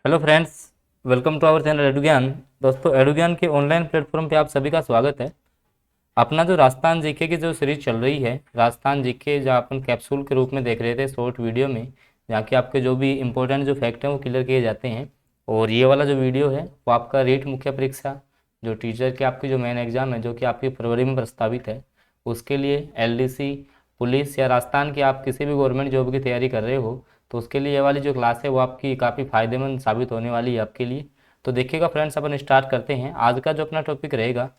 Hello friends, welcome to our channel Edugyan. दोस्तों, एडुज्ञान के online platform पे आप सभी का स्वागत है। अपना जो राजस्थान जीके की जो सीरीज चल रही है, राजस्थान जीके जो अपन कैप्सूल के रूप में देख रहे थे शॉर्ट वीडियो में, जहाँ के आपके जो भी इंपॉर्टेंट जो फैक्ट हैं वो क्लियर किए जाते हैं। और ये वाला जो वीडियो है वो आपका रीट मुख्य परीक्षा जो टीचर के आपकी जो मेन एग्जाम है, जो कि आपकी फरवरी में प्रस्तावित है, उसके लिए एलडीसी, पुलिस या राजस्थान की आप किसी भी गवर्नमेंट जॉब की तैयारी कर रहे हो, तो उसके लिए ये वाली जो क्लास है वो आपकी काफ़ी फ़ायदेमंद साबित होने वाली है आपके लिए। तो देखिएगा फ्रेंड्स, अपन स्टार्ट करते हैं। आज का जो अपना टॉपिक रहेगा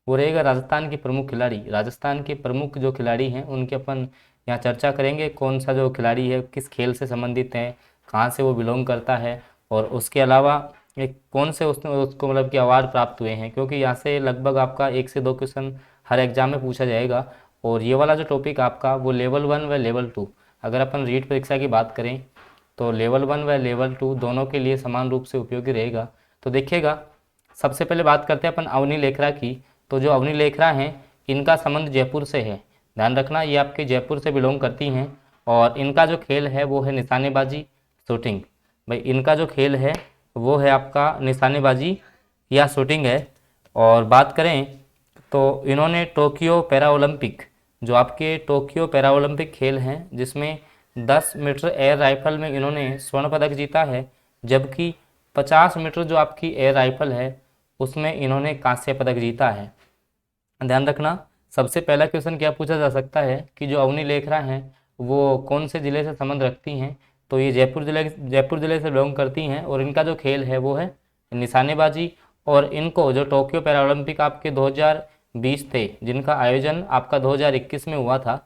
वो रहेगा राजस्थान के प्रमुख खिलाड़ी। राजस्थान के प्रमुख जो खिलाड़ी हैं उनके अपन यहाँ चर्चा करेंगे। कौन सा जो खिलाड़ी है किस खेल से संबंधित है, कहाँ से वो बिलोंग करता है, और उसके अलावा एक कौन से उसको मतलब कि अवार्ड प्राप्त हुए हैं, क्योंकि यहाँ से लगभग आपका 1 से 2 क्वेश्चन हर एग्जाम में पूछा जाएगा। और ये वाला जो टॉपिक आपका वो लेवल 1 व लेवल 2, अगर अपन रीट परीक्षा की बात करें तो लेवल 1 व लेवल 2 दोनों के लिए समान रूप से उपयोगी रहेगा। तो देखिएगा, सबसे पहले बात करते हैं अपन अवनी लेखरा की। तो जो अवनी लेखरा हैं, इनका संबंध जयपुर से है। ध्यान रखना, ये आपके जयपुर से बिलोंग करती हैं। और इनका जो खेल है वो है निशानेबाजी, शूटिंग। भाई, इनका जो खेल है वो है आपका निशानेबाजी या शूटिंग है। और बात करें तो इन्होंने टोक्यो पैरा ओलंपिक, जो आपके टोक्यो पैरा ओलंपिक खेल हैं, जिसमें 10 मीटर एयर राइफल में इन्होंने स्वर्ण पदक जीता है, जबकि 50 मीटर जो आपकी एयर राइफल है उसमें इन्होंने कांस्य पदक जीता है। ध्यान रखना, सबसे पहला क्वेश्चन क्या पूछा जा सकता है कि जो अवनी लेखरा हैं वो कौन से ज़िले से संबंध रखती हैं। तो ये जयपुर ज़िले से बिलोंग करती हैं, और इनका जो खेल है वो है निशानेबाजी। और इनको जो टोक्यो पैरा ओलंपिक आपके 2020 थे, जिनका आयोजन आपका 2021 में हुआ था,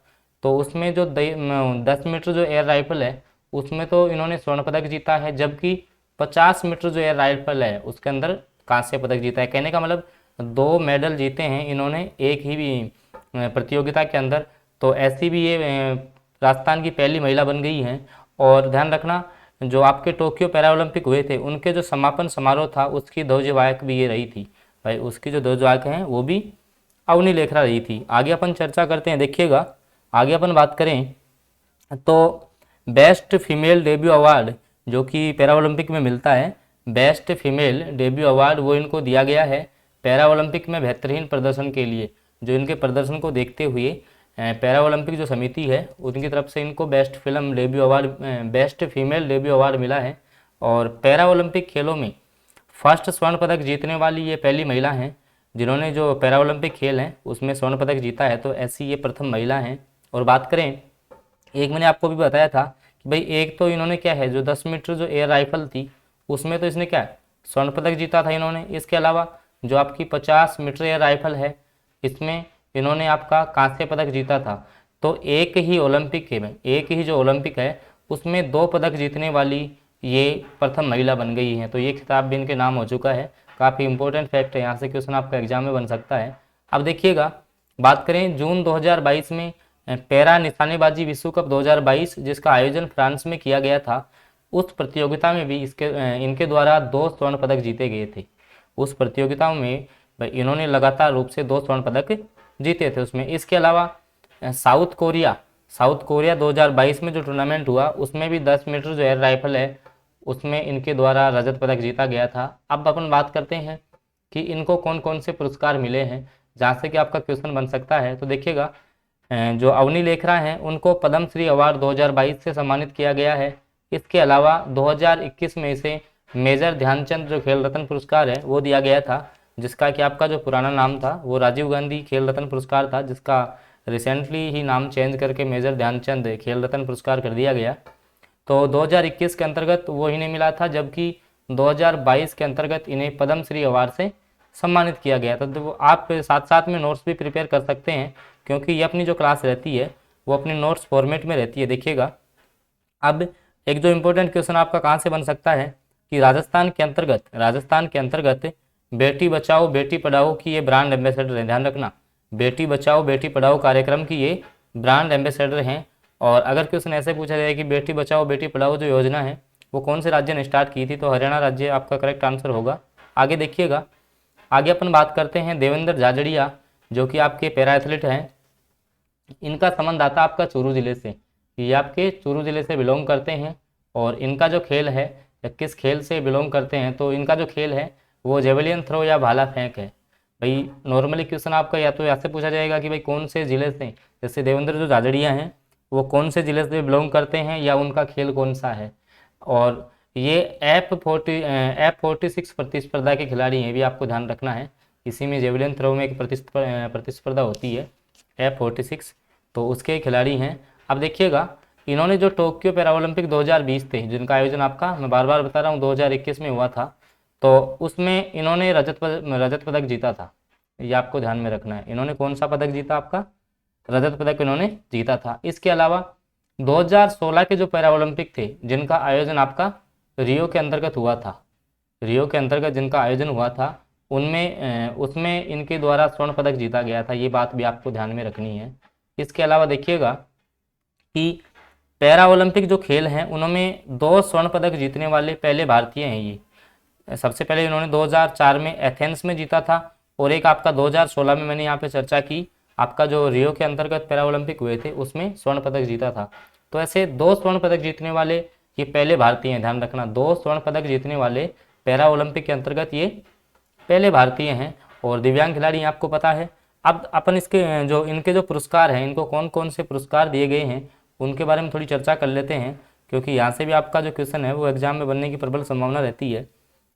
तो उसमें जो 10 मीटर जो एयर राइफल है उसमें तो इन्होंने स्वर्ण पदक जीता है, जबकि 50 मीटर जो एयर राइफल है उसके अंदर कांस्य पदक जीता है। कहने का मतलब 2 मेडल जीते हैं इन्होंने एक ही भी प्रतियोगिता के अंदर। तो ऐसी भी ये राजस्थान की पहली महिला बन गई हैं। और ध्यान रखना, जो आपके टोक्यो पैरा ओलंपिक हुए थे उनके जो समापन समारोह था उसकी ध्वजवाहक भी ये रही थी। भाई, उसकी जो ध्वजवाहक हैं वो भी अवनी लेखरा रही थी। आगे अपन चर्चा करते हैं। देखिएगा, आगे अपन बात करें तो बेस्ट फीमेल डेब्यू अवार्ड जो कि पैरा ओलंपिक में मिलता है, बेस्ट फीमेल डेब्यू अवार्ड वो इनको दिया गया है पैरा ओलंपिक में बेहतरीन प्रदर्शन के लिए। जो इनके प्रदर्शन को देखते हुए पैरा ओलंपिक जो समिति है उनकी तरफ से इनको best film debut award, best female debut award मिला है। और पैरा ओलंपिक खेलों में फर्स्ट स्वर्ण पदक जीतने वाली ये पहली महिला हैं जिन्होंने जो पैरा ओलंपिक खेल हैं उसमें स्वर्ण पदक जीता है। तो ऐसी ये प्रथम महिला हैं। और बात करें, एक मैंने आपको भी बताया था कि भाई एक तो इन्होंने क्या है, जो 10 मीटर जो एयर राइफल थी उसमें तो इसने क्या स्वर्ण पदक जीता था इन्होंने। इसके अलावा जो आपकी 50 मीटर एयर राइफल है इसमें इन्होंने आपका कांस्य पदक जीता था। तो एक ही ओलंपिक के में, एक ही जो ओलंपिक है उसमें 2 पदक जीतने वाली ये प्रथम महिला बन गई हैं। तो ये खिताब भी इनके नाम हो चुका है। काफ़ी इंपॉर्टेंट फैक्ट है, यहाँ से क्वेश्चन आपका एग्जाम में बन सकता है। अब देखिएगा, बात करें जून 2022 में पैरा निशानेबाजी विश्व कप 2022 जिसका आयोजन फ्रांस में किया गया था, उस प्रतियोगिता में भी इनके द्वारा 2 स्वर्ण पदक जीते गए थे। उस प्रतियोगिता में इन्होंने लगातार रूप से 2 स्वर्ण पदक जीते थे उसमें। इसके अलावा साउथ कोरिया 2022 में जो टूर्नामेंट हुआ उसमें भी 10 मीटर जो एयर राइफल है उसमें इनके द्वारा रजत पदक जीता गया था। अब अपन बात करते हैं कि इनको कौन कौन से पुरस्कार मिले हैं, जहाँ से कि आपका क्वेश्चन बन सकता है। तो देखिएगा, जो अवनी लेखरा हैं उनको पद्मश्री अवार्ड 2022 से सम्मानित किया गया है। इसके अलावा 2021 में इसे मेजर ध्यानचंद जो खेल रत्न पुरस्कार है वो दिया गया था, जिसका कि आपका जो पुराना नाम था वो राजीव गांधी खेल रत्न पुरस्कार था, जिसका रिसेंटली ही नाम चेंज करके मेजर ध्यानचंद खेल रत्न पुरस्कार कर दिया गया। तो 2021 के अंतर्गत वो इन्हें मिला था, जबकि 2022 के अंतर्गत इन्हें पद्मश्री अवार्ड से सम्मानित किया गया था। तो आप साथ साथ में नोट्स भी प्रिपेयर कर सकते हैं, क्योंकि ये अपनी जो क्लास रहती है वो अपनी नोट्स फॉर्मेट में रहती है। देखिएगा, अब एक जो इम्पोर्टेंट क्वेश्चन आपका कहाँ से बन सकता है कि राजस्थान के अंतर्गत बेटी बचाओ बेटी पढ़ाओ की ये ब्रांड एम्बेसडर हैं। ध्यान रखना, बेटी बचाओ बेटी पढ़ाओ कार्यक्रम की ये ब्रांड एम्बेसडर हैं। और अगर क्वेश्चन ऐसे पूछा जाए कि बेटी बचाओ बेटी पढ़ाओ जो योजना है वो कौन से राज्य ने स्टार्ट की थी, तो हरियाणा राज्य आपका करेक्ट आंसर होगा। आगे देखिएगा, आगे अपन बात करते हैं देवेंद्र झाझड़िया जो कि आपके पैरा एथलीट हैं। इनका संबंध आता आपका चूरू जिले से, ये आपके चूरू जिले से बिलोंग करते हैं। और इनका जो खेल है या किस खेल से बिलोंग करते हैं, तो इनका जो खेल है वो जेवलियन थ्रो या भाला फेंक है। भाई नॉर्मली क्वेश्चन आपका या तो ऐसे पूछा जाएगा कि भाई कौन से ज़िले से, जैसे देवेंद्र जो झाझड़िया हैं वो कौन से ज़िले से बिलोंग करते हैं या उनका खेल कौन सा है। और ये F46 प्रतिस्पर्धा के खिलाड़ी हैं, भी आपको ध्यान रखना है। इसी में जेवलिन थ्रो में एक प्रतिस्पर्धा होती है F46, तो उसके खिलाड़ी हैं। अब देखिएगा इन्होंने जो टोक्यो पैरा ओलंपिक 2020 थे, जिनका आयोजन आपका मैं बार बार बता रहा हूँ 2021 में हुआ था, तो उसमें इन्होंने रजत पदक जीता था। ये आपको ध्यान में रखना है। इन्होंने कौन सा पदक जीता, आपका रजत पदक इन्होंने जीता था। इसके अलावा 2016 के जो पैरा ओलंपिक थे, जिनका आयोजन आपका रियो के अंतर्गत हुआ था, रियो के अंतर्गत जिनका आयोजन हुआ था, उनमें उसमें इनके द्वारा स्वर्ण पदक जीता गया था। ये बात भी आपको ध्यान में रखनी है। इसके अलावा देखिएगा कि पैरा ओलंपिक जो खेल हैं उनमें 2 स्वर्ण पदक जीतने वाले पहले भारतीय हैं। ये सबसे पहले इन्होंने 2004 में एथेंस में जीता था, और एक आपका 2016 में मैंने यहाँ पे चर्चा की, आपका जो रियो के अंतर्गत पैरा ओलंपिक हुए थे उसमें स्वर्ण पदक जीता था। तो ऐसे 2 स्वर्ण पदक जीतने वाले ये पहले भारतीय हैं, ध्यान रखना। 2 स्वर्ण पदक जीतने वाले पैरा ओलंपिक के अंतर्गत ये पहले भारतीय हैं। और दिव्यांग खिलाड़ी आपको पता है। अब अपन इसके जो इनके जो पुरस्कार हैं, इनको कौन कौन से पुरस्कार दिए गए हैं उनके बारे में थोड़ी चर्चा कर लेते हैं, क्योंकि यहाँ से भी आपका जो क्वेश्चन है वो एग्जाम में बनने की प्रबल संभावना रहती है।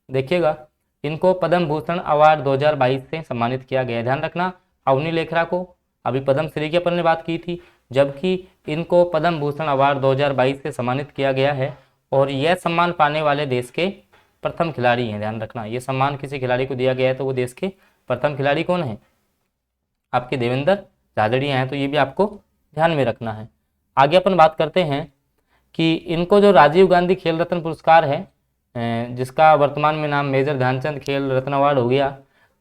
देखिएगा इनको पद्म भूषण अवार्ड 2022 से सम्मानित किया गया है। ध्यान रखना, अवनी लेखरा को अभी पद्म श्री की अपन ने बात की थी, जबकि इनको पद्म भूषण अवार्ड 2022 से सम्मानित किया गया है। और यह सम्मान पाने वाले देश के प्रथम खिलाड़ी हैं। ध्यान रखना, ये सम्मान किसी खिलाड़ी को दिया गया है तो वो देश के प्रथम खिलाड़ी कौन है, आपके देवेंद्र झाझड़िया हैं। तो ये भी आपको ध्यान में रखना है। आगे अपन बात करते हैं कि इनको जो राजीव गांधी खेल रत्न पुरस्कार है, जिसका वर्तमान में नाम मेजर ध्यानचंद खेल रत्न अवार्ड हो गया,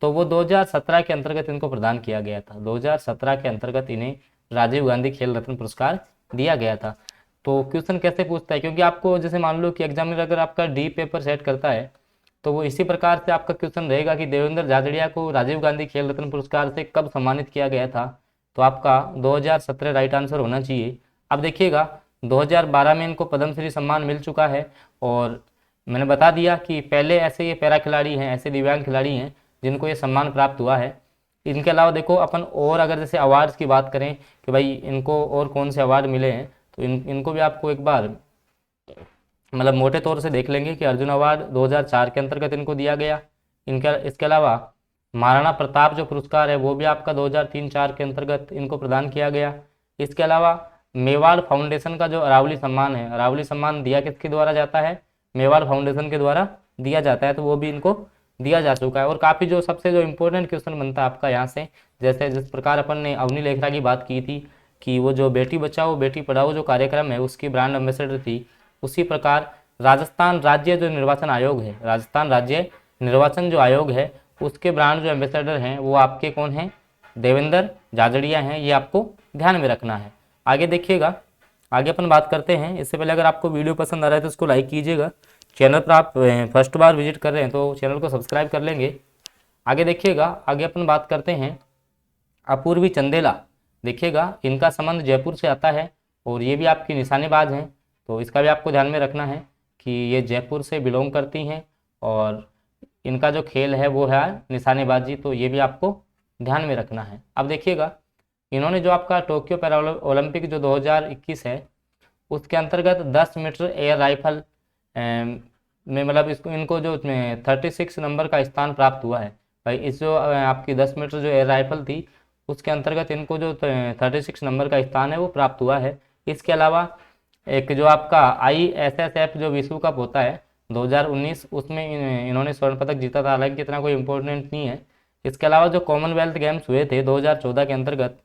तो वो 2017 के अंतर्गत इनको प्रदान किया गया था। 2017 के अंतर्गत इन्हें राजीव गांधी खेल रत्न पुरस्कार दिया गया था। तो क्वेश्चन कैसे पूछता है, क्योंकि आपको जैसे मान लो कि एग्जामिनर अगर आपका डी पेपर सेट करता है तो वो इसी प्रकार से आपका क्वेश्चन रहेगा कि देवेंद्र झाझड़िया को राजीव गांधी खेल रत्न पुरस्कार से कब सम्मानित किया गया था, तो आपका 2017 राइट आंसर होना चाहिए। अब देखिएगा 2012 में इनको पद्मश्री सम्मान मिल चुका है, और मैंने बता दिया कि पहले ऐसे ये पैरा खिलाड़ी हैं, ऐसे दिव्यांग खिलाड़ी हैं जिनको ये सम्मान प्राप्त हुआ है। इनके अलावा देखो अपन और अगर जैसे अवार्ड्स की बात करें कि भाई इनको और कौन से अवार्ड मिले हैं, तो इनको भी आपको एक बार मतलब मोटे तौर से देख लेंगे कि अर्जुन अवार्ड 2004 के अंतर्गत इनको दिया गया। इसके अलावा महाराणा प्रताप जो पुरस्कार है वो भी आपका 2003-04 के अंतर्गत इनको प्रदान किया गया। इसके अलावा मेवाड़ फाउंडेशन का जो अरावली सम्मान है, अरावली सम्मान दिया किसके द्वारा जाता है, मेवाड़ फाउंडेशन के द्वारा दिया जाता है, तो वो भी इनको दिया जा चुका है। और काफ़ी जो सबसे जो इम्पोर्टेंट क्वेश्चन बनता है आपका यहाँ से, जैसे जिस प्रकार अपन ने अवनी लेखरा की बात की थी कि वो जो बेटी बचाओ बेटी पढ़ाओ जो कार्यक्रम है उसकी ब्रांड एम्बेसडर थी, उसी प्रकार राजस्थान राज्य जो निर्वाचन आयोग है, राजस्थान राज्य निर्वाचन जो आयोग है उसके ब्रांड जो एम्बेसडर हैं वो आपके कौन हैं, देवेंद्र झाझड़िया हैं। ये आपको ध्यान में रखना है। आगे देखिएगा, आगे अपन बात करते हैं। इससे पहले अगर आपको वीडियो पसंद आ रहा है तो उसको लाइक कीजिएगा। चैनल पर आप फर्स्ट बार विजिट कर रहे हैं तो चैनल को सब्सक्राइब कर लेंगे। आगे देखिएगा, आगे अपन बात करते हैं अपूर्वी चंदेला। देखिएगा इनका संबंध जयपुर से आता है और ये भी आपकी निशानेबाज हैं, तो इसका भी आपको ध्यान में रखना है कि ये जयपुर से बिलोंग करती हैं और इनका जो खेल है वो है निशानेबाजी, तो ये भी आपको ध्यान में रखना है। अब देखिएगा इन्होंने जो आपका टोक्यो पैरा ओलंपिक जो 2021 है उसके अंतर्गत 10 मीटर एयर राइफल में मतलब इसको इनको जो 36 नंबर का स्थान प्राप्त हुआ है। भाई इस जो आपकी 10 मीटर जो एयर राइफल थी उसके अंतर्गत इनको जो 36 नंबर का स्थान है वो प्राप्त हुआ है। इसके अलावा एक जो आपका ISSF जो विश्व कप होता है 2019 उसमें इन्होंने स्वर्ण पदक जीता था, हालांकि इतना कोई इम्पोर्टेंट नहीं है। इसके अलावा जो कॉमनवेल्थ गेम्स हुए थे 2014 के अंतर्गत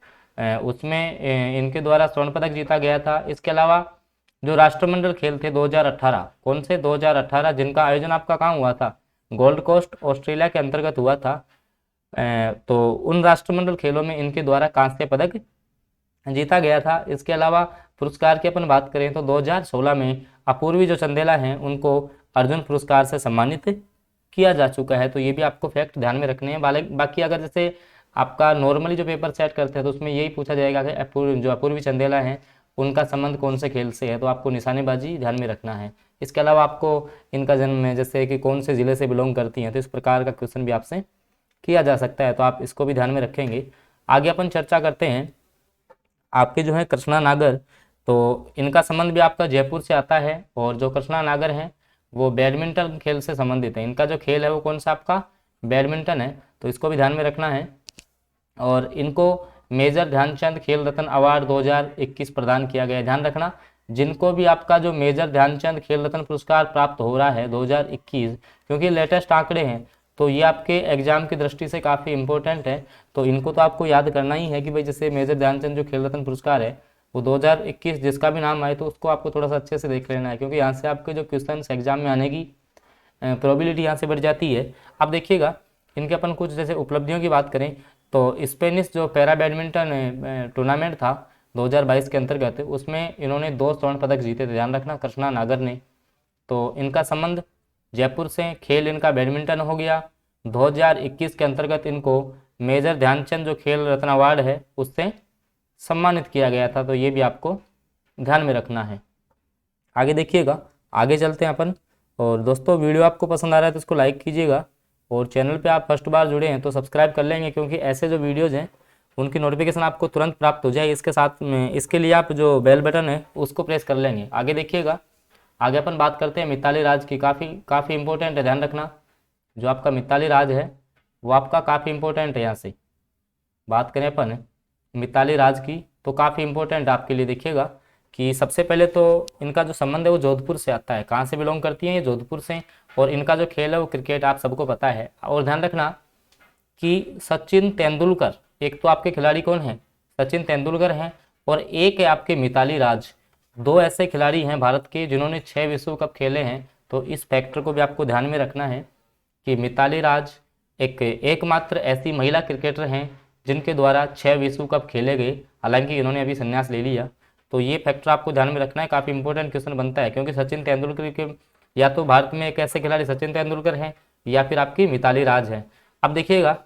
उसमें इनके द्वारा स्वर्ण पदक जीता गया था। इसके अलावा जो राष्ट्रमंडल खेल थे 2018, कौन से 2018, जिनका आयोजन आपका कहाँ हुआ था, गोल्ड कोस्ट ऑस्ट्रेलिया के अंतर्गत हुआ था, तो उन राष्ट्रमंडल खेलों में इनके द्वारा कांस्य पदक जीता गया था। इसके अलावा पुरस्कार की अपन बात करें तो 2016 में अपूर्वी जो चंदेला हैं उनको अर्जुन पुरस्कार से सम्मानित किया जा चुका है, तो ये भी आपको फैक्ट ध्यान में रखने हैं। बाकी अगर जैसे आपका नॉर्मली जो पेपर सेट करते हैं तो उसमें यही पूछा जाएगा कि जो अपूर्वी चंदेला हैं उनका संबंध कौन से खेल से है, तो आपको निशानेबाजी ध्यान में रखना है। इसके अलावा आपको इनका जन्म है, जैसे कि कौन से ज़िले से बिलोंग करती हैं, तो इस प्रकार का क्वेश्चन भी आपसे किया जा सकता है, तो आप इसको भी ध्यान में रखेंगे। आगे अपन चर्चा करते हैं आपके जो है कृष्णा नागर, तो इनका संबंध भी आपका जयपुर से आता है, और जो कृष्णा नागर हैं वो बैडमिंटन खेल से संबंधित है। इनका जो खेल है वो कौन सा आपका बैडमिंटन है, तो इसको भी ध्यान में रखना है। और इनको मेजर ध्यानचंद खेल रत्न अवार्ड 2021 प्रदान किया गया है। ध्यान रखना, जिनको भी आपका जो मेजर ध्यानचंद खेल रत्न पुरस्कार प्राप्त हो रहा है 2021, क्योंकि लेटेस्ट आंकड़े हैं तो ये आपके एग्जाम की दृष्टि से काफ़ी इंपॉर्टेंट है, तो इनको तो आपको याद करना ही है कि भाई जैसे मेजर ध्यानचंद जो खेल रत्न पुरस्कार है वो 2021 जिसका भी नाम आए तो उसको आपको थोड़ा सा अच्छे से देख लेना है, क्योंकि यहाँ से आपके जो क्वेश्चन एग्जाम में आने की प्रोबेबिलिटी यहाँ से बढ़ जाती है। अब देखिएगा इनके अपन कुछ जैसे उपलब्धियों की बात करें तो स्पेनिश जो पैरा बैडमिंटन टूर्नामेंट था 2022 के अंतर्गत, उसमें इन्होंने 2 स्वर्ण पदक जीते थे। ध्यान रखना कृष्णा नागर ने, तो इनका संबंध जयपुर से, खेल इनका बैडमिंटन हो गया। 2021 के अंतर्गत इनको मेजर ध्यानचंद जो खेल रत्न अवार्ड है उससे सम्मानित किया गया था, तो ये भी आपको ध्यान में रखना है। आगे देखिएगा, आगे चलते हैं अपन। और दोस्तों वीडियो आपको पसंद आ रहा है तो इसको लाइक कीजिएगा, और चैनल पे आप फर्स्ट बार जुड़े हैं तो सब्सक्राइब कर लेंगे, क्योंकि ऐसे जो वीडियोज़ हैं उनकी नोटिफिकेशन आपको तुरंत प्राप्त हो जाए। इसके साथ में इसके लिए आप जो बेल बटन है उसको प्रेस कर लेंगे। आगे देखिएगा, आगे अपन बात करते हैं मिताली राज की। काफ़ी इंपॉर्टेंट है, ध्यान रखना। जो आपका मिताली राज है वो आपका काफ़ी इंपॉर्टेंट है। यहाँ से बात करें अपन मिताली राज की तो काफ़ी इंपॉर्टेंट आपके लिए। देखिएगा कि सबसे पहले तो इनका जो संबंध है वो जोधपुर से आता है। कहाँ से बिलोंग करती हैं ये? जोधपुर से। और इनका जो खेल है वो क्रिकेट, आप सबको पता है। और ध्यान रखना कि सचिन तेंदुलकर, एक तो आपके खिलाड़ी कौन है? सचिन तेंदुलकर हैं, और एक है आपके मिताली राज। 2 ऐसे खिलाड़ी हैं भारत के जिन्होंने 6 विश्व कप खेले हैं, तो इस फैक्टर को भी आपको ध्यान में रखना है कि मिताली राज एकमात्र ऐसी महिला क्रिकेटर हैं जिनके द्वारा 6 विश्व कप खेले गए। हालांकि इन्होंने अभी संन्यास ले लिया, तो ये फैक्टर आपको ध्यान में रखना है। काफ़ी इंपॉर्टेंट क्वेश्चन बनता है, क्योंकि सचिन तेंदुलकर के या तो भारत में एक ऐसे खिलाड़ी सचिन तेंदुलकर हैं या फिर आपकी मिताली राज है। अब देखिएगा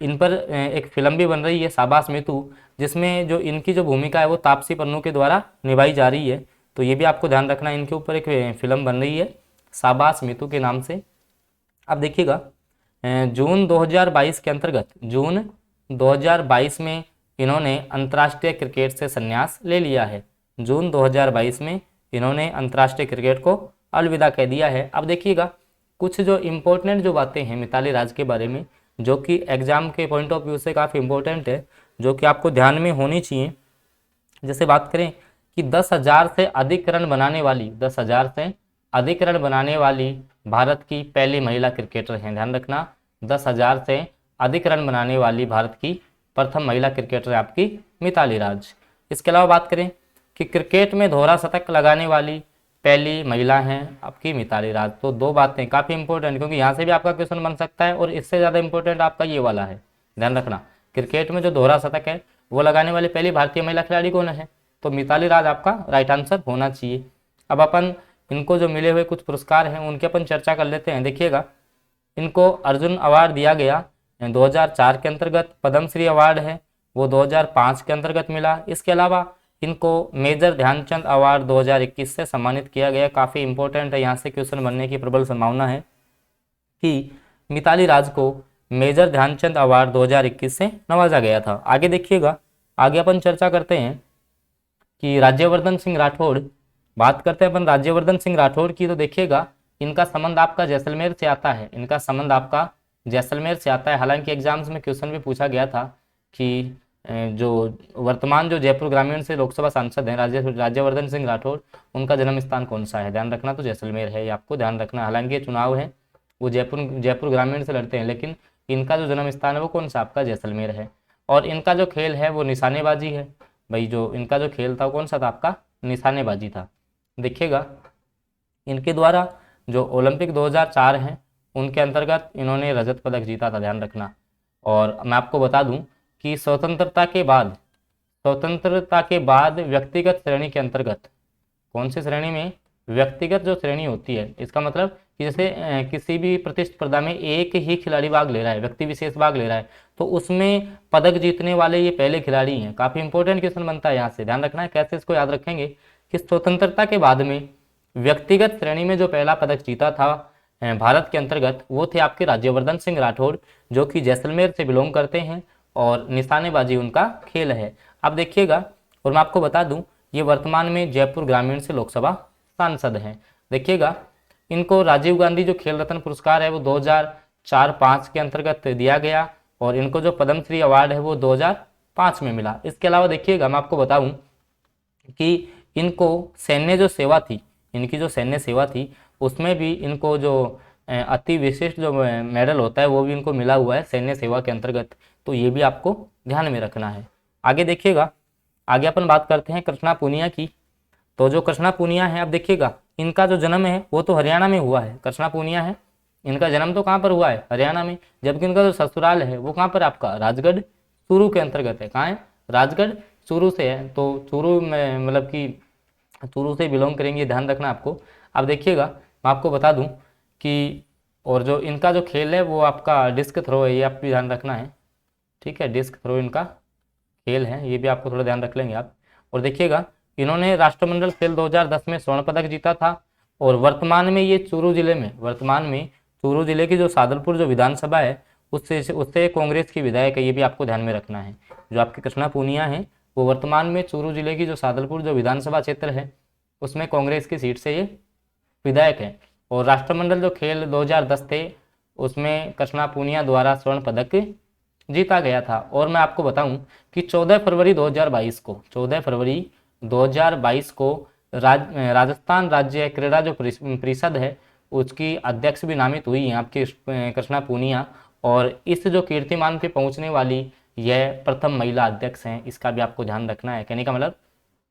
इन पर एक फिल्म भी बन रही है शाबाश मीतू, जिसमें जो इनकी जो भूमिका है वो तापसी पन्नू के द्वारा निभाई जा रही है, तो ये भी आपको ध्यान रखना है। इनके ऊपर एक फिल्म बन रही है शाबाश मीतू के नाम से। अब देखिएगा जून 2022 के अंतर्गत, जून 2022 में इन्होंने अंतर्राष्ट्रीय क्रिकेट से संन्यास ले लिया है। जून 2022 में इन्होंने अंतर्राष्ट्रीय क्रिकेट को अलविदा कह दिया है। अब देखिएगा कुछ जो इम्पोर्टेंट जो बातें हैं मिताली राज के बारे में, जो कि एग्जाम के पॉइंट ऑफ व्यू से काफ़ी इंपॉर्टेंट है, जो कि आपको ध्यान में होनी चाहिए। जैसे बात करें कि 10,000 से अधिक रन बनाने वाली, 10,000 से अधिक रन बनाने वाली भारत की पहली महिला क्रिकेटर हैं। ध्यान रखना, 10,000 से अधिक रन बनाने वाली भारत की प्रथम महिला क्रिकेटर है आपकी मिताली राज। इसके अलावा बात करें कि क्रिकेट में दोहरा शतक लगाने वाली पहली महिला हैं आपकी मिताली राज। तो 2 बातें काफ़ी इंपॉर्टेंट, क्योंकि यहाँ से भी आपका क्वेश्चन बन सकता है, और इससे ज़्यादा इंपॉर्टेंट आपका ये वाला है। ध्यान रखना, क्रिकेट में जो दोहरा शतक है वो लगाने वाली पहली भारतीय महिला खिलाड़ी कौन है? तो मिताली राज आपका राइट आंसर होना चाहिए। अब अपन इनको जो मिले हुए कुछ पुरस्कार हैं उनकी अपन चर्चा कर लेते हैं। देखिएगा इनको अर्जुन अवार्ड दिया गया 2004 के अंतर्गत, पद्मश्री अवार्ड है वो 2005 के अंतर्गत मिला। इसके अलावा इनको मेजर ध्यानचंद अवार्ड 2021 से सम्मानित किया गया। काफ़ी इंपॉर्टेंट है, यहाँ से क्वेश्चन बनने की प्रबल संभावना है कि मिताली राज को मेजर ध्यानचंद अवार्ड 2021 से नवाजा गया था। आगे देखिएगा, आगे अपन चर्चा करते हैं कि राज्यवर्धन सिंह राठौड़। बात करते हैं अपन राज्यवर्धन सिंह राठौड़ की, तो देखिएगा इनका संबंध आपका जैसलमेर से आता है। इनका संबंध आपका जैसलमेर से आता है। हालांकि एग्जाम्स में क्वेश्चन भी पूछा गया था कि जो वर्तमान जो जयपुर ग्रामीण से लोकसभा सांसद हैं राज्यवर्धन सिंह राठौड़, उनका जन्म स्थान कौन सा है? ध्यान रखना, तो जैसलमेर है, ये आपको ध्यान रखना। हालांकि ये चुनाव है वो जयपुर ग्रामीण से लड़ते हैं, लेकिन इनका जो जन्म स्थान है वो कौन सा आपका जैसलमेर है। और इनका जो खेल है वो निशानेबाजी है। भाई जो इनका जो खेल था कौन सा था आपका? निशानेबाजी था। देखिएगा इनके द्वारा जो ओलंपिक 2004 हैं उनके अंतर्गत इन्होंने रजत पदक जीता था। ध्यान रखना। और मैं आपको बता दूं कि स्वतंत्रता के बाद व्यक्तिगत श्रेणी के अंतर्गत, कौन सी श्रेणी में? व्यक्तिगत जो श्रेणी होती है, इसका मतलब कि जैसे किसी भी प्रतिस्पर्धा में एक ही खिलाड़ी भाग ले रहा है, व्यक्ति विशेष भाग ले रहा है, तो उसमें पदक जीतने वाले ये पहले खिलाड़ी हैं। काफ़ी इंपॉर्टेंट क्वेश्चन बनता है यहाँ से, ध्यान रखना है। कैसे इसको याद रखेंगे कि स्वतंत्रता के बाद में व्यक्तिगत श्रेणी में जो पहला पदक जीता था भारत के अंतर्गत, वो थे आपके राज्यवर्धन सिंह राठौड़, जो कि जैसलमेर से बिलोंग करते हैं और निशानेबाजी उनका खेल है। अब देखिएगा, और मैं आपको बता दूं, ये वर्तमान में जयपुर ग्रामीण से लोकसभा सांसद हैं। देखिएगा, इनको राजीव गांधी जो खेल रत्न पुरस्कार है वो 2004-5 के अंतर्गत दिया गया, और इनको जो पद्मश्री अवार्ड है वो 2005 में मिला। इसके अलावा देखिएगा, मैं आपको बताऊं कि इनको सैन्य जो सेवा थी, इनकी जो सैन्य सेवा थी, उसमें भी इनको जो अति विशिष्ट जो मेडल होता है वो भी इनको मिला हुआ है सैन्य सेवा के अंतर्गत। तो ये भी आपको ध्यान में रखना है। आगे देखिएगा, आगे अपन बात करते हैं कृष्णा पूनिया की। तो जो कृष्णा पूनिया है, अब देखिएगा, इनका जो जन्म है वो तो हरियाणा में हुआ है। कृष्णा पूनिया है, इनका जन्म तो कहाँ पर हुआ है? हरियाणा में। जबकि इनका जो ससुराल है वो कहाँ पर आपका? राजगढ़ चूरू के अंतर्गत है। कहाँ है? राजगढ़ चूरू से है। तो चूरू में मतलब कि चूरू से बिलोंग करेंगे, ध्यान रखना आपको। अब देखिएगा, मैं आपको बता दूं कि और जो इनका जो खेल है वो आपका डिस्क थ्रो है, ये आप भी ध्यान रखना है। ठीक है, डिस्क थ्रो इनका खेल है, ये भी आपको थोड़ा ध्यान रख लेंगे आप। और देखिएगा, इन्होंने राष्ट्रमंडल खेल 2010 में स्वर्ण पदक जीता था, और वर्तमान में ये चूरू जिले में, वर्तमान में चूरू जिले की जो सादलपुर जो विधानसभा है उससे कांग्रेस की विधायक है, ये भी आपको ध्यान में रखना है। जो आपकी कृष्णा पूनिया है वो वर्तमान में चूरू जिले की जो सादलपुर जो विधानसभा क्षेत्र है उसमें कांग्रेस की सीट से ये विधायक है। और राष्ट्रमंडल जो खेल 2010 थे उसमें कृष्णा पूनिया द्वारा स्वर्ण पदक जीता गया था। और मैं आपको बताऊं कि 14 फरवरी 2022 को राजस्थान राज्य क्रीड़ा जो परिषद है उसकी अध्यक्ष भी नामित हुई है आपकी कृष्णा पूनिया, और इस जो कीर्तिमान पे पहुंचने वाली यह प्रथम महिला अध्यक्ष हैं। इसका भी आपको ध्यान रखना है। कहने का मतलब,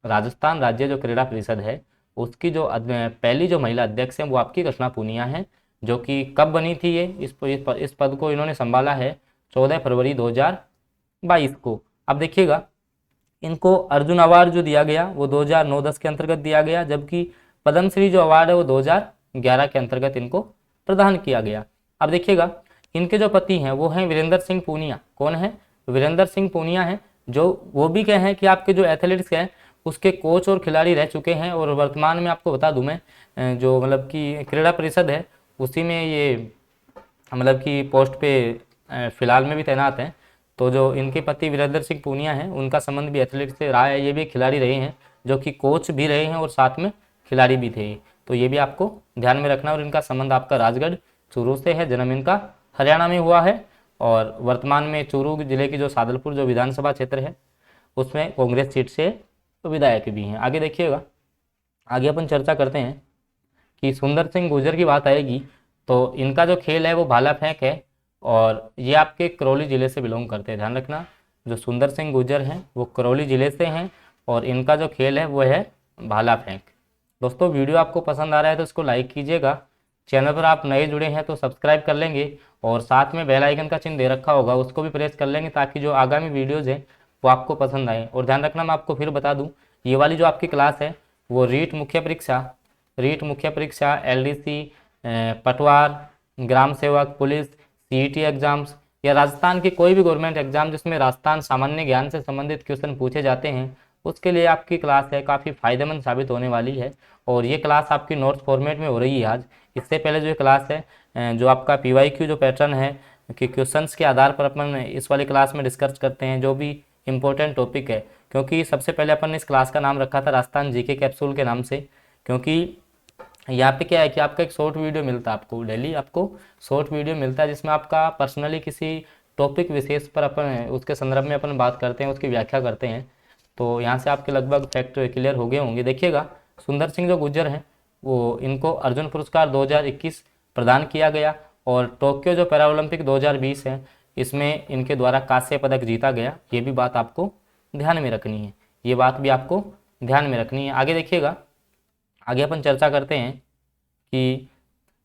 राजस्थान राज्य जो क्रीड़ा परिषद है उसकी जो पहली जो महिला अध्यक्ष हैं वो आपकी कृष्णा पूनिया हैं, जो कि कब बनी थी ये, इस पद को इन्होंने संभाला है 14 फरवरी 2022 को। अब देखिएगा, इनको अर्जुन अवार्ड जो दिया गया वो 2009-10 के अंतर्गत दिया गया, जबकि पद्मश्री जो अवार्ड है वो 2011 के अंतर्गत इनको प्रदान किया गया। अब देखिएगा, इनके जो पति हैं वो हैं वीरेंद्र सिंह पूनिया। कौन है? वीरेंद्र सिंह पूनिया है, जो वो भी क्या है कि आपके जो एथलेटिक्स हैं उसके कोच और खिलाड़ी रह चुके हैं, और वर्तमान में आपको बता दूं मैं, जो मतलब कि क्रीड़ा परिषद है उसी में ये मतलब कि पोस्ट पे फिलहाल में भी तैनात हैं। तो जो इनके पति वीरेंद्र सिंह पूनिया हैं उनका संबंध भी एथलेटिक्स से रहा है, ये भी खिलाड़ी रहे हैं, जो कि कोच भी रहे हैं और साथ में खिलाड़ी भी थे। तो ये भी आपको ध्यान में रखना। और इनका संबंध आपका राजगढ़ चूरू से है, जन्म इनका हरियाणा में हुआ है, और वर्तमान में चूरू जिले की जो सादलपुर जो विधानसभा क्षेत्र है उसमें कांग्रेस सीट से विधायक भी हैं। आगे देखिएगा, आगे अपन चर्चा करते हैं कि सुंदर सिंह गुर्जर की बात आएगी। तो इनका जो खेल है वो भाला फेंक है, और ये आपके करौली जिले से बिलोंग करते हैं। ध्यान रखना, जो सुंदर सिंह गुर्जर हैं वो करौली जिले से हैं, और इनका जो खेल है वो है भाला फेंक। दोस्तों, वीडियो आपको पसंद आ रहा है तो इसको लाइक कीजिएगा। चैनल पर आप नए जुड़े हैं तो सब्सक्राइब कर लेंगे, और साथ में बेल आइकन का चिन्ह दे रखा होगा उसको भी प्रेस कर लेंगे, ताकि जो आगामी वीडियोज़ हैं वो आपको पसंद आए। और ध्यान रखना, मैं आपको फिर बता दूं, ये वाली जो आपकी क्लास है वो रीट मुख्य परीक्षा LDC, पटवार, ग्राम सेवक, पुलिस, CET एग्जाम्स, या राजस्थान की कोई भी गवर्नमेंट एग्जाम जिसमें राजस्थान सामान्य ज्ञान से संबंधित क्वेश्चन पूछे जाते हैं उसके लिए आपकी क्लास है, काफ़ी फायदेमंद साबित होने वाली है। और ये क्लास आपकी नोट्स फॉर्मेट में हो रही है आज। इससे पहले जो ये क्लास है, जो आपका PYQ जो पैटर्न है कि क्वेश्चंस के आधार पर अपन इस वाली क्लास में डिस्कस करते हैं जो भी इंपॉर्टेंट टॉपिक है। क्योंकि सबसे पहले अपन ने इस क्लास का नाम रखा था राजस्थान GK कैप्सूल के नाम से, क्योंकि यहाँ पे क्या है कि आपका एक शॉर्ट वीडियो मिलता है, आपको डेली आपको शॉर्ट वीडियो मिलता है जिसमें आपका पर्सनली किसी टॉपिक विशेष पर अपन उसके संदर्भ में अपन बात करते हैं, उसकी व्याख्या करते हैं। तो यहाँ से आपके लगभग फैक्ट क्लियर हो गए होंगे। देखिएगा, सुंदर सिंह जो गुर्जर हैं वो इनको अर्जुन पुरस्कार 2021 प्रदान किया गया, और टोक्यो जो पैरा ओलंपिक 2020 है इसमें इनके द्वारा कांस्य पदक जीता गया। ये भी बात आपको ध्यान में रखनी है, ये बात भी आपको ध्यान में रखनी है। आगे देखिएगा, आगे अपन चर्चा करते हैं कि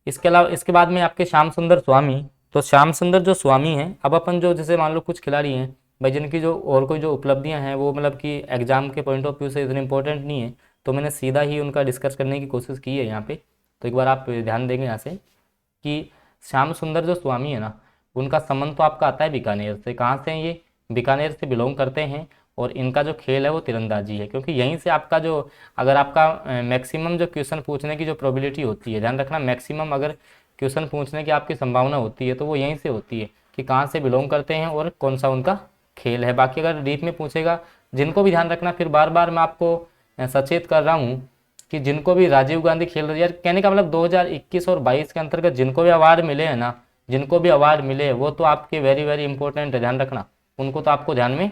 इसके अलावा इसके बाद में आपके श्याम सुंदर स्वामी। तो श्याम सुंदर जो स्वामी हैं, अब अपन जो जैसे मान लो कुछ खिलाड़ी हैं भाई जिनकी जो और कोई जो उपलब्धियां हैं वो मतलब कि एग्जाम के पॉइंट ऑफ व्यू से इतनी इंपॉर्टेंट नहीं है, तो मैंने सीधा ही उनका डिस्कस करने की कोशिश की है यहाँ पे। तो एक बार आप ध्यान देंगे यहाँ से कि श्याम सुंदर जो स्वामी है ना, उनका संबंध तो आपका आता है बीकानेर से। कहाँ से हैं ये? बीकानेर से बिलोंग करते हैं, और इनका जो खेल है वो तीरंदाजी है, क्योंकि यहीं से आपका जो अगर आपका मैक्सिमम जो क्वेश्चन पूछने की जो प्रोबेबिलिटी होती है, ध्यान रखना मैक्सिमम अगर क्वेश्चन पूछने की आपकी संभावना होती है तो वो यहीं से होती है कि कहाँ से बिलोंग करते हैं और कौन सा उनका खेल है। बाकी अगर डीप में पूछेगा, जिनको भी ध्यान रखना, फिर बार बार मैं आपको सचेत कर रहा हूँ कि जिनको भी राजीव गांधी खेल यार कहने का मतलब 2021 और 22 के अंतर्गत जिनको भी अवार्ड मिले हैं ना, जिनको भी अवार्ड मिले हैं वो तो आपके वेरी वेरी इंपॉर्टेंट है, ध्यान रखना, उनको तो आपको ध्यान में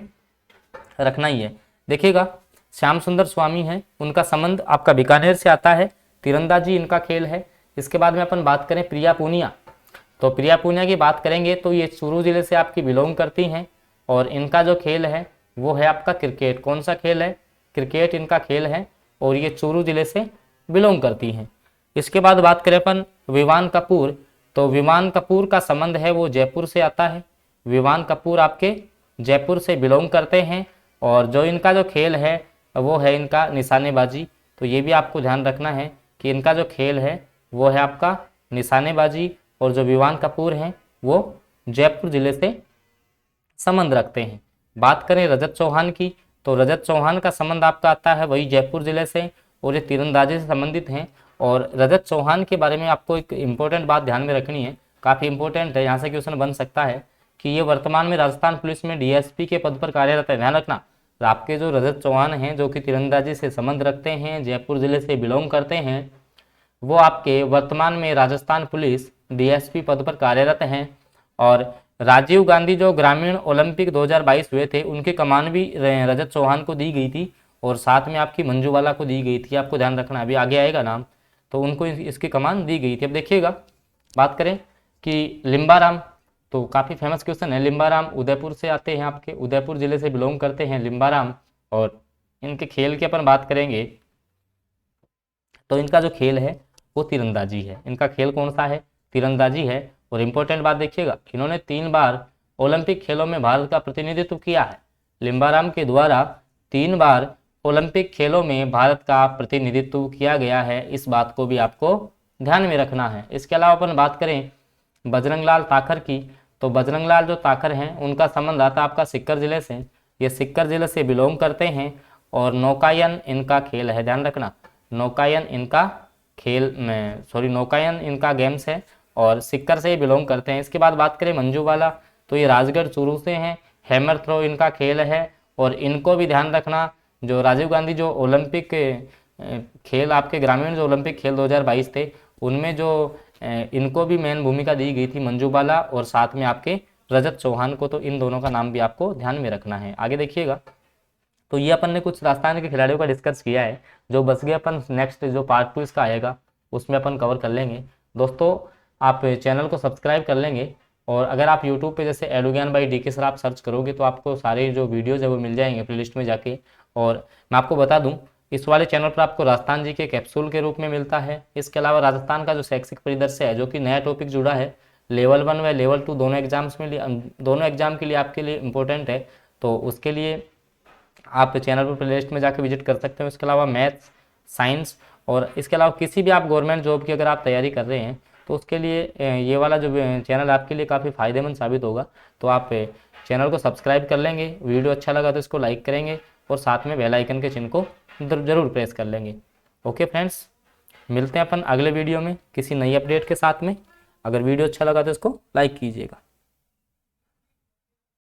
रखना ही है। देखिएगा श्याम सुंदर स्वामी है, उनका संबंध आपका बीकानेर से आता है, तीरंदाजी इनका खेल है। इसके बाद में अपन बात करें प्रिया पूनिया, तो प्रिया पूनिया की बात करेंगे तो ये चूरू जिले से आपकी बिलोंग करती हैं और इनका जो खेल है वो है आपका क्रिकेट। कौन सा खेल है? क्रिकेट इनका खेल है और ये चूरू जिले से बिलोंग करती हैं। इसके बाद बात करें अपन विवान कपूर, तो विवान कपूर का संबंध है वो जयपुर से आता है। विवान कपूर आपके जयपुर से बिलोंग करते हैं और जो इनका जो खेल है वो है इनका निशानेबाजी। तो ये भी आपको ध्यान रखना है कि इनका जो खेल है वो है आपका निशानेबाजी और जो विवान कपूर हैं वो जयपुर जिले से संबंध रखते हैं। बात करें रजत चौहान की, तो रजत चौहान का संबंध आपका आता है वही जयपुर जिले से और ये तीरंदाजी से संबंधित हैं। और रजत चौहान के बारे में आपको एक इम्पोर्टेंट बात ध्यान में रखनी है, काफ़ी इंपॉर्टेंट है, यहाँ से क्वेश्चन बन सकता है कि ये वर्तमान में राजस्थान पुलिस में डीएसपी के पद पर कार्यरत है। ध्यान रखना, आपके जो रजत चौहान हैं जो कि तीरंदाजी से संबंध रखते हैं, जयपुर जिले से बिलोंग करते हैं, वो आपके वर्तमान में राजस्थान पुलिस डीएसपी पद पर कार्यरत हैं। और राजीव गांधी जो ग्रामीण ओलंपिक 2022 हुए थे उनकी कमान भी रजत चौहान को दी गई थी और साथ में आपकी मंजूबाला को दी गई थी, आपको ध्यान रखना, अभी आगे आएगा नाम, तो उनको इसकी कमान दी गई थी। अब देखिएगा बात करें कि लिम्बाराम, तो काफ़ी फेमस क्वेश्चन है, लिम्बाराम उदयपुर से आते हैं, आपके उदयपुर जिले से बिलोंग करते हैं लिम्बाराम और इनके खेल की अपन बात करेंगे तो इनका जो खेल है वो तीरंदाजी है। इनका खेल कौन सा है? तीरंदाजी है। और इम्पोर्टेंट बात देखिएगा, इन्होंने 3 बार ओलंपिक खेलों में भारत का प्रतिनिधित्व किया है। लिम्बाराम के द्वारा 3 बार ओलंपिक खेलों में भारत का प्रतिनिधित्व किया गया है, इस बात को भी आपको ध्यान में रखना है। इसके अलावा अपन बात करें बजरंग लाल ताखर की, तो बजरंग लाल जो ताखर हैं उनका संबंध आता है आपका सिक्कर जिले से, ये सिक्कर जिले से बिलोंग करते हैं और नौकायन इनका खेल है, ध्यान रखना, नौकायन इनका खेल में नौकायन इनका गेम्स है और सिक्कर से ही बिलोंग करते हैं। इसके बाद बात करें मंजूबाला, तो ये राजगढ़ चूरू से हैं, हैमर थ्रो इनका खेल है और इनको भी ध्यान रखना, जो राजीव गांधी जो ओलंपिक खेल आपके ग्रामीण जो ओलंपिक खेल 2022 थे उनमें जो इनको भी मेन भूमिका दी गई थी मंजूबाला और साथ में आपके रजत चौहान को, तो इन दोनों का नाम भी आपको ध्यान में रखना है। आगे देखिएगा, तो ये अपन ने कुछ राजस्थान के खिलाड़ियों का डिस्कस किया है, जो बच गया अपन नेक्स्ट जो पार्ट 2 इसका आएगा उसमें अपन कवर कर लेंगे। दोस्तों आप चैनल को सब्सक्राइब कर लेंगे और अगर आप यूट्यूब पे जैसे एडुज्ञान बाय डीके सर आप सर्च करोगे तो आपको सारे जो वीडियोज़ है वो मिल जाएंगे प्लेलिस्ट में जाके। और मैं आपको बता दूं इस वाले चैनल पर आपको राजस्थान जी के कैप्सूल के रूप में मिलता है। इसके अलावा राजस्थान का जो शैक्षिक परिदृश्य है जो कि नया टॉपिक जुड़ा है, लेवल 1 व लेवल 2 दोनों एग्जाम के लिए आपके लिए इम्पोर्टेंट है, तो उसके लिए आप चैनल पर प्लेलिस्ट में जाकर विजिट कर सकते हो। इसके अलावा मैथ्स, साइंस और इसके अलावा किसी भी आप गवर्नमेंट जॉब की अगर आप तैयारी कर रहे हैं तो उसके लिए ये वाला जो चैनल आपके लिए काफ़ी फायदेमंद साबित होगा। तो आप चैनल को सब्सक्राइब कर लेंगे, वीडियो अच्छा लगा तो इसको लाइक करेंगे और साथ में बेल आइकन के चिन्ह को ज़रूर प्रेस कर लेंगे। ओके फ्रेंड्स, मिलते हैं अपन अगले वीडियो में किसी नई अपडेट के साथ में। अगर वीडियो अच्छा लगा तो इसको लाइक कीजिएगा।